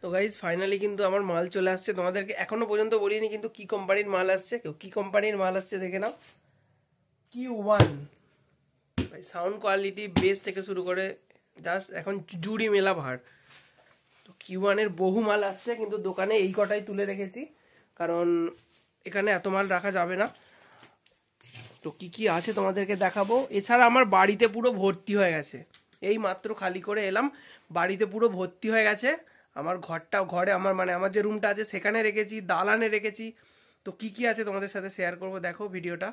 তো guys finally কিন্তু আমার মাল চলে আসছে। তোমাদেরকে এখনো পর্যন্ত বলিনি কিন্তু কি কোম্পানির মাল আসছে। কেউ কি কোম্পানির মাল আসছে দেখে নাও। Q1 ভাই, সাউন্ড কোয়ালিটি বেস থেকে শুরু করে জাস্ট এখন জুড়ি মেলা ভার। তো Q1 এর বহু মাল আসছে, কিন্তু দোকানে এই কটাই তুলে রেখেছি, কারণ এখানে এত মাল রাখা যাবে না। তো কি কি আছে তোমাদেরকে দেখাবো। এছাড়া আমার বাড়িতে পুরো ভর্তি হয়ে গেছে, এই মাত্র খালি করে এলাম, বাড়িতে পুরো ভর্তি হয়ে গেছে। আমার ঘরে আমার যে রুমটা আছে সেখানে রেখেছি, দালানে রেখেছি। তো কি কি আছে তোমাদের সাথে শেয়ার করব, দেখো ভিডিওটা।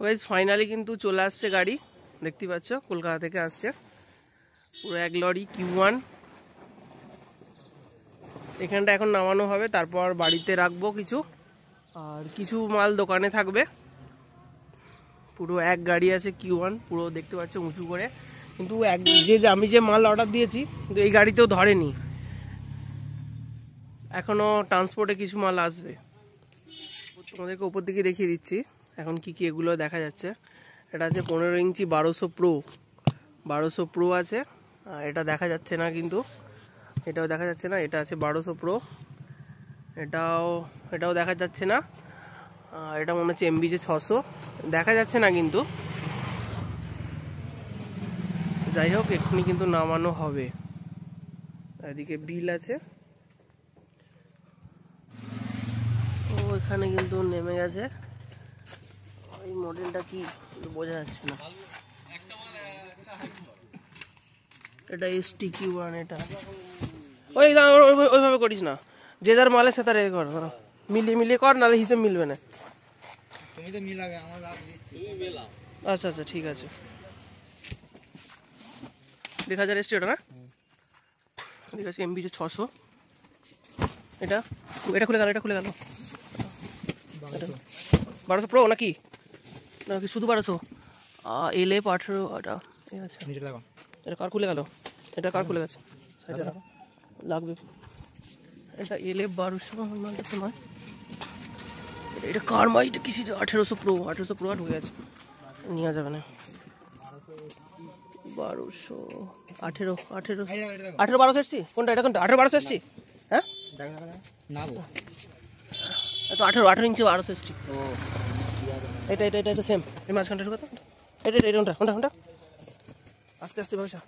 গাইস ফাইনালি কিন্তু চলে আসছে গাড়ি, দেখতে পাচ্ছ কলকাতা থেকে আসছে পুরো এক লরি Q1। এখানটা এখন নামানো হবে, তারপর বাড়িতে রাখবো কিছু, আর কিছু মাল দোকানে থাকবে। পুরো এক গাড়ি আছে Q1, পুরো দেখতে পাচ্ছ উঁচু করে। কিন্তু আমি যে মাল অর্ডার দিয়েছি কিন্তু এই গাড়িতেও ধরেনি, এখনো ট্রান্সপোর্টে কিছু মাল আসবে। তোমাদেরকে উপর দিকে দেখিয়ে দিচ্ছি এখন কি কি এগুলো দেখা যাচ্ছে। এটা আছে 15 ইঞ্চি 1200 প্রো আছে, এটা দেখা যাচ্ছে না, কিন্তু এটাও দেখা যাচ্ছে না। এটা আছে 1200 প্রো, এটাও দেখা যাচ্ছে না। এটা মনে হচ্ছে MB যে 600, দেখা যাচ্ছে না কিন্তু। যাই হোক এক্ষুনি কিন্তু নামানো হবে। এদিকে বিল আছে, ও এখানে কিন্তু নেমে গেছে। এই মডেলটা কি বোঝা যাচ্ছে না। এটা ST Q1। এটা ওইভাবে করিস না, যে যার মালে সে তার এ কর, মিলিয়ে কর, নাহলে হিসেব মিলবে না। তুমি তো মিলাবে, আমার লাভ দিচ্ছি, তুমি মিলাও। আচ্ছা আচ্ছা ঠিক আছে। 1000 ST ওটা না, ঠিক আছে। MB যে 600, এটা খুলে গেল, 1200 প্রো নাকি শুধু 1200? LF 18 এটা কার খুলে গেল? এটা কার খুলে গেছে? লাগবে। এটা LF 1200 নয়, এটা কার মাই? এটা কিসি 1800 প্রো আর ঢুকে গেছে, নেওয়া যাবে না। 1200 এসছি কোনটা? এটা কোনটা? 18 1200 এসছি, হ্যাঁ না গো, তো 18 ইঞ্চি 1200 এসছি। ও এটা সেম। এই মাঝখানটা ঢুকাতো, এটা কোনটা? আস্তে আস্তে ভাবছা,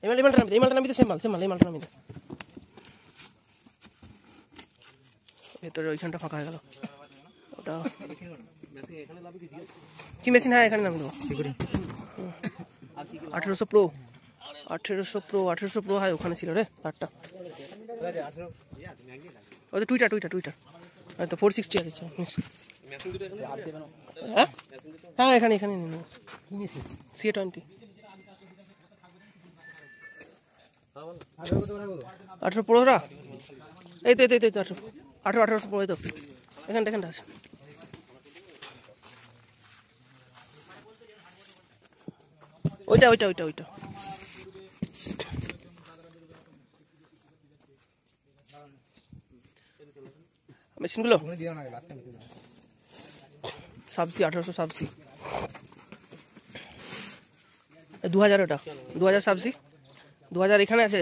এই মালটা নামিতে সেম মাল, এই মালটা নামিতে। ভেতরে ওইখানটা ফাঁকা হয়ে গেল, ওটা কি মেশিন? হ্যাঁ এখানে নাম দেবো। 1800 প্রো হয়, ওখানে ছিল রে তারটা। ওই তো টুইটার তো 460 আছে। হ্যাঁ এখানে নিয়ে নেবো। CA20 18 প্রোরা, এই তো 1800 প্রো, এই তো এখানটা আছে। ওইটা মেশিনগুলো সাবসি 1800 সাবসি 2000, ওটা 2000 সাবসি 2000 এখানে আছে।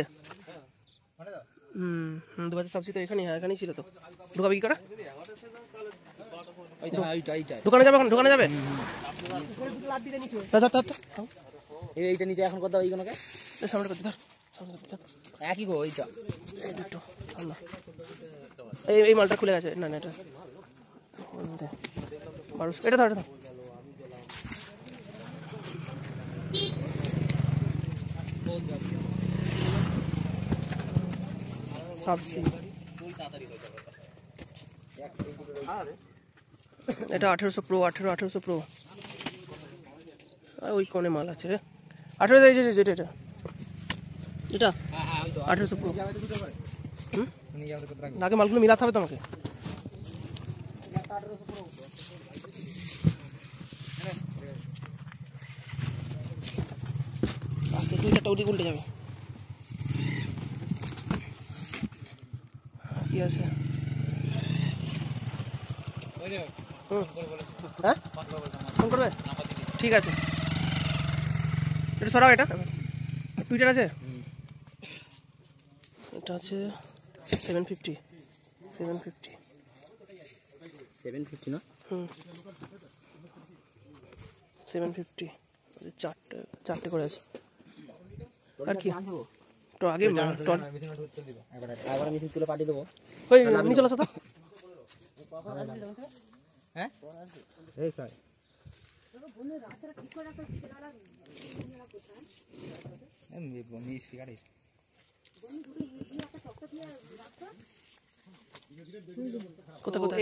2000 সাবসি তো এখানেই, হ্যাঁ এখানেই ছিল। তো ঢুকাবে কি করে? দোকানে যাবে এইটা নিচে এখন কথা ওইগুলোকে সামনে করতে ধর, একই গো এইটা, এই দুটো এই মালটা খুলে গেছে। না এটা 1200, এটা ধর সাবসি। এটা 1800 প্রো, 1800 প্রো। ওই কোণে মাল আছে রে, 1800 এটা 1800 প্রো। আগে মালগুলো মিলাতে হবে তোমাকে। আস্তে 2টা ওদিকে উল্টে যাবে। কি আছে? হ্যাঁ ফোন করবে, ঠিক আছে। এটা সরাও, এটা টুইটার আছে, এটা আছে 750 750 750 না? 750 চারটে করে আছে। আর কি তো আগে একবার মেশিন তুলে পাঠিয়ে দেবো। ওই নিয়ে চলে আসো তো। হ্যাঁ এই স্যার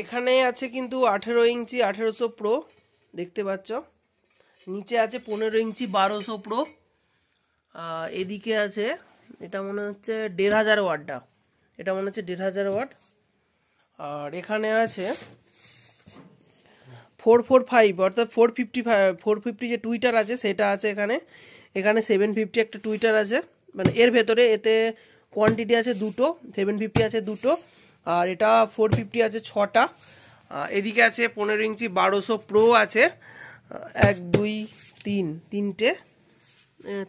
এখানে আছে কিন্তু 18 ইঞ্চি 1800 প্রো দেখতে পাচ্ছ, নিচে আছে 15 ইঞ্চি 1200 প্রো, এদিকে আছে এটা মনে হচ্ছে 1500 ওয়াটটা, এটা মনে হচ্ছে 1500 ওয়াট। আর এখানে আছে 445 অর্থাৎ 450 যে টুইটার আছে সেটা আছে এখানে। এখানে 750 একটা টুইটার আছে, মানে এর ভেতরে এতে কোয়ান্টিটি আছে দুটো, 750 আছে দুটো, আর এটা 450 আছে 6টা। এদিকে আছে 15 ইঞ্চি 1200 প্রো আছে 1 2 3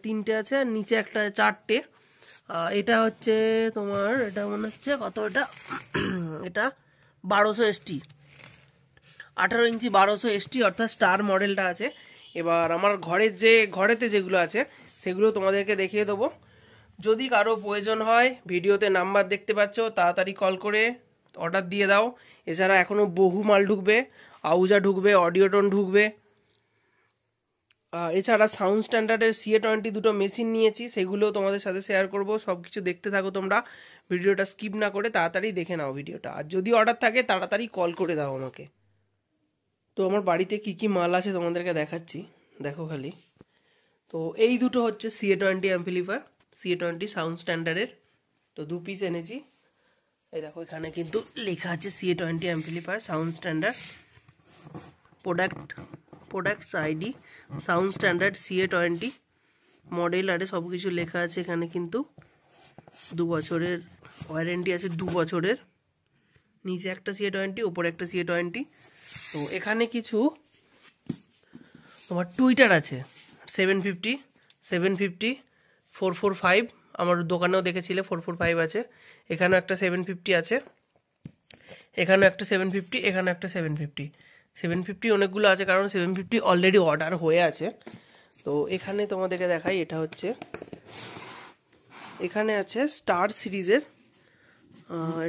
তিনটে আছে, আর নিচে একটা 4টে। এটা হচ্ছে তোমার, এটা মনে হচ্ছে কত, এটা 1200 ST, 18 ইঞ্চি 1200 ST অর্থাৎ স্টার মডেলটা আছে। এবার আমার ঘরেতে যেগুলো আছে সেগুলো তোমাদেরকে দেখিয়ে দেবো। যদি কারো প্রয়োজন হয় ভিডিওতে নাম্বার দেখতে পাচ্ছ, তাড়াতাড়ি কল করে অর্ডার দিয়ে দাও। এছাড়া এখনও বহু মাল ঢুকবে, আউজা ঢুকবে, অডিওটন ঢুকবে। এছাড়া সাউন্ড স্ট্যান্ডার্ডের CA20 দুটো মেশিন নিয়েছি, সেগুলো তোমাদের সাথে শেয়ার করব। সব কিছু দেখতে থাকো তোমরা, ভিডিওটা স্কিপ না করে তাড়াতাড়ি দেখে নাও ভিডিওটা। আর যদি অর্ডার থাকে তাড়াতাড়ি কল করে দাও আমাকে। তো আমার বাড়িতে কি কি মাল আছে তোমাদেরকে দেখাচ্ছি, দেখো খালি। তো এই দুটো হচ্ছে CA20 অ্যাম্পলিফায়ার, CA20 সাউন্ড স্ট্যান্ডার্ডের, তো 2 পিস এনেছি। এই দেখো এখানে কিন্তু লেখা আছে CA20 amplifier sound standard, products ID sound standard CA20 model, আরে সব কিছু লেখা আছে এখানে। কিন্তু 2 বছরের ওয়ারেন্টি আছে, 2 বছরের। নিচে একটা CA20, উপরে একটা CA20। তো এখানে কিছু তোমার টুইটার আছে 750, 445, আমার দোকানেও দেখেছিলে 445 আছে। এখানেও একটা 750 আছে, এখানেও একটা 750, এখানেও একটা 750 অনেকগুলো আছে, কারণ 750 অলরেডি অর্ডার হয়ে আছে। তো এখানে তোমাদেরকে দেখাই, এটা হচ্ছে, এখানে আছে স্টার সিরিজের,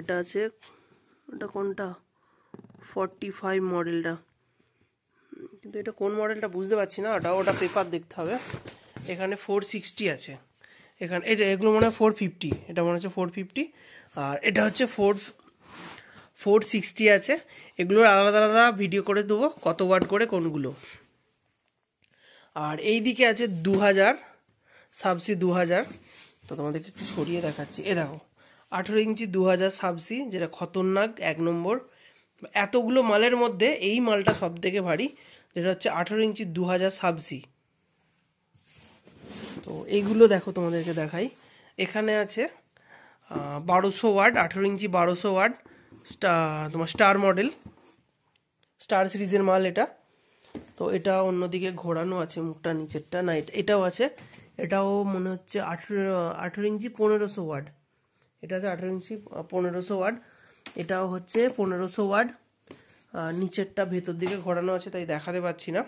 এটা আছে, এটা কোনটা 45 মডেলটা, কিন্তু এটা কোন মডেলটা বুঝতে পারছি না, ওটা পেপার দেখতে হবে। এখানে 460 আছে, এখানে এগুলো মনে হয় 450, এটা মনে হচ্ছে 450, আর এটা হচ্ছে 460 আছে। এগুলোর আলাদা আলাদা ভিডিও করে দেবো কত ওয়াট করে কোনগুলো। আর এই দিকে আছে 2000 সাবসি 2000, তো তোমাদেরকে একটু সরিয়ে দেখাচ্ছি। এ দেখো 18 ইঞ্চি 2000 সাবসি, যেটা খতরনাক 1 নম্বর। এতগুলো মালের মধ্যে এই মালটা সব থেকে ভারী, যেটা হচ্ছে 18 ইঞ্চি 2000 সাবসি। তো এইগুলো দেখো তোমাদেরকে দেখাই। এখানে আছে 1200 ওয়াট, 18 ইঞ্চি 1200 ওয়াট, তোমার স্টার মডেল, স্টার সিরিজের মাল এটা। তো এটা অন্যদিকে ঘোরানো আছে, মুখটা নিচেরটা না, এটাও আছে। এটাও মনে হচ্ছে 18 ইঞ্চি 1500 ওয়াট, এটা আছে 18 ইঞ্চি 1500 ওয়াট। এটাও হচ্ছে 1500 ওয়াট, নিচেরটা ভেতর দিকে ঘোরানো আছে তাই দেখাতে পাচ্ছি না।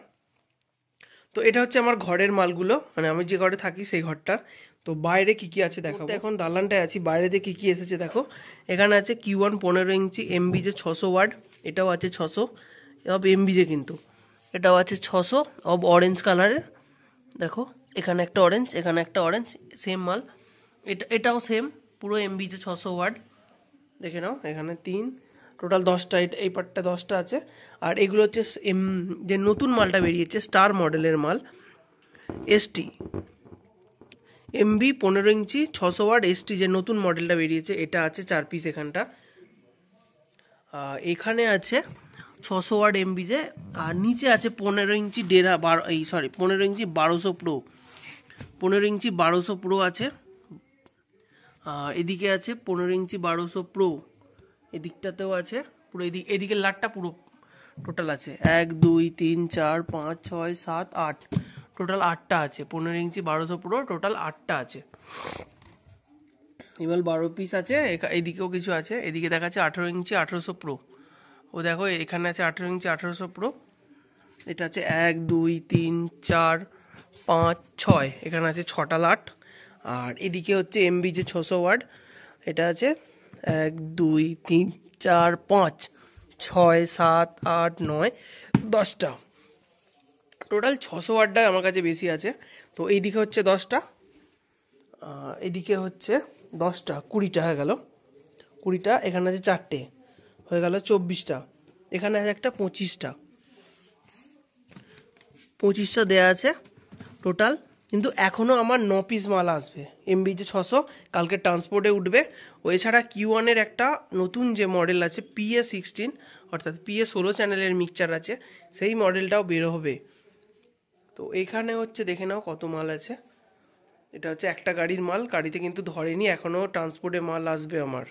তো এটা হচ্ছে আমার ঘরের মালগুলো, মানে আমি যে ঘরে থাকি সেই ঘরটার। তো বাইরে কি কি আছে দেখো, এখন দালানটায় আছি, বাইরেতে কি কি এসেছে দেখো। এখানে আছে Q1 15 ইঞ্চি MBJ 600 ওয়াট, এটাও আছে 600 অব MBJ, কিন্তু এটাও আছে 600 অব অরেঞ্জ কালারের। দেখো এখানে একটা অরেঞ্জ, এখানে একটা অরেঞ্জ, সেম মাল। এটাও সেম পুরো MBJ 600 ওয়াট, দেখে নাও। এখানে 3, টোটাল 10টা, এই পার্টটা 10টা আছে। আর এগুলো হচ্ছে যে নতুন মালটা বেরিয়েছে স্টার মডেলের মাল, ST MB 15 ইঞ্চি 600 ওয়াট ST, যে নতুন মডেলটা বেরিয়েছে, এটা আছে 4 পিস এখানটা। এখানে আছে 600 ওয়াট MBJ, আর নিচে আছে 15 ইঞ্চি 15 ইঞ্চি 1200 প্রো, 15 ইঞ্চি 1200 প্রো আছে। আর এদিকে আছে 15 ইঞ্চি 1200 প্রো, এদিকটাতেও আছে পুরো, এদিকের লাটটা পুরো টোটাল আছে 1 2 3 4 5 6 7 8, টোটাল 8টা আছে। 15 ইঞ্চি 1200 প্রো টোটাল 8টা আছে। এবার 12 পিস আছে, এইদিকেও কিছু আছে, এদিকে দেখাচ্ছে 18 ইঞ্চি 1800 প্রো। ও দেখো এখানে আছে 18 ইঞ্চি 1800 প্রো, এটা আছে 1 2 3 4 5 6, এখানে আছে 6টা লাট। আর এদিকে হচ্ছে এমবি যে 600 ওয়াট, এটা আছে 1 2 3 4 5 6 7 8 9 10টা, টোটাল 600 ওয়াটটা আমার কাছে বেশি আছে। তো এইদিকে হচ্ছে 10টা, এদিকে হচ্ছে 10টা, 20টা হয়ে গেল, 20টা, এখানে আছে 4টে, হয়ে গেল 24টা, এখানে আছে একটা 25টা, 25টা দেয়া আছে টোটাল। কিন্তু এখনও আমার 9 পিস মাল আসবে, এমবি যে 600 কালকে ট্রান্সপোর্টে উঠবে। ও এছাড়া Q1-এর একটা নতুন যে মডেল আছে PA16, অর্থাৎ PA16 চ্যানেলের মিক্সচার আছে, সেই মডেলটাও বের হবে। তো এখানে হচ্ছে দেখে নাও কত মাল আছে। এটা হচ্ছে একটা গাড়ির মাল, গাড়িতে কিন্তু ধরেনি এখনও, ট্রান্সপোর্টে মাল আসবে আমার।